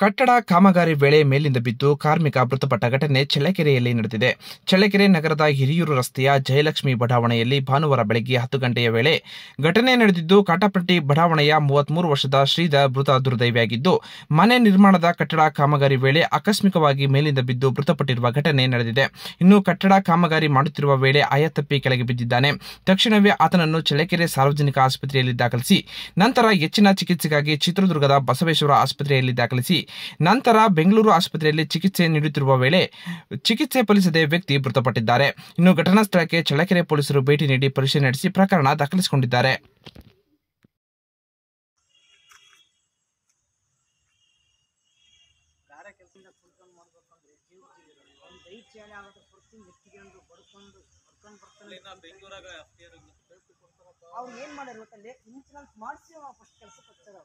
ಕಟ್ಟಡ ಕಾಮಗಾರಿ ವೇಳೆ ಮೇಲಿಂದ ಬಿದ್ದು ಕಾರ್ಮಿಕ ಮೃತಪಟ್ಟ ಘಟನೆ ಚಳ್ಳಕೆರೆಯಲ್ಲಿ ನಡೆದಿದೆ. ಚಳ್ಳಕೆರೆ ನಗರದ ಹಿರಿಯೂರು ರಸ್ತೆಯ ಜಯಲಕ್ಷ್ಮಿ ಬಡಾವಣೆಯಲ್ಲಿ ಭಾನುವಾರ ಬೆಳಗ್ಗೆ 10 ಗಂಟೆಯ ವೇಳೆ ಘಟನೆ ನಡೆದಿದ್ದು, ಕಾಟಪಟ್ಟಿ ಬಡಾವಣೆಯ 33 ವರ್ಷದ ಶ್ರೀಧರ್ ಮೃತ ದುರ್ದೈವಿಯಾಗಿದ್ದು, ಮನೆ ನಿರ್ಮಾಣದ ಕಟ್ಟಡ ಕಾಮಗಾರಿ ವೇಳೆ ಆಕಸ್ಮಿಕವಾಗಿ ಮೇಲಿಂದ ಬಿದ್ದು ಮೃತಪಟ್ಟಿರುವ ಘಟನೆ ನಡೆದಿದೆ. ಇನ್ನು ಕಟ್ಟಡ ಕಾಮಗಾರಿ ಮಾಡುತ್ತಿರುವ ವೇಳೆ ಆಯತಪ್ಪಿ ಕೆಳಗೆ ಬಿದ್ದಿದ್ದಾನೆ. ತಕ್ಷಣವೇ ಆತನನ್ನು ಚಳ್ಳಕೆರೆ ಸಾರ್ವಜನಿಕ ಆಸ್ಪತ್ರೆಯಲ್ಲಿ ದಾಖಲಿಸಿ ನಂತರ ಹೆಚ್ಚಿನ ಚಿಕಿತ್ಸೆಗಾಗಿ ಚಿತ್ರದುರ್ಗದ ಬಸವೇಶ್ವರ ಆಸ್ಪತ್ರೆಯಲ್ಲಿ ದಾಖಲಿಸಿ ನಂತರ ಬೆಂಗಳೂರು ಆಸ್ಪತ್ರೆಯಲ್ಲಿ ಚಿಕಿತ್ಸೆ ನೀಡುತ್ತಿರುವ ವೇಳೆ ಚಿಕಿತ್ಸೆ ಫಲಿಸದೆ ವ್ಯಕ್ತಿ ಮೃತಪಟ್ಟಿದ್ದಾರೆ. ಇನ್ನು ಘಟನಾ ಸ್ಥಳಕ್ಕೆ ಚಳ್ಳಕೆರೆ ಪೊಲೀಸರು ಭೇಟಿ ನೀಡಿ ಪರಿಶೀಲನೆ ನಡೆಸಿ ಪ್ರಕರಣ ದಾಖಲಿಸಿಕೊಂಡಿದ್ದಾರೆ. ಅವ್ರು ಏನ್ ಮಾಡ್ಯಾರ ಗೊತ್ತಲ್ಲಿ ಇನ್ಶೂರೆನ್ಸ್ ಮಾಡಿಸಿ ಫಸ್ಟ್ ಕೆಲಸಕ್ಕೆ ಹಚ್ಚಾರ.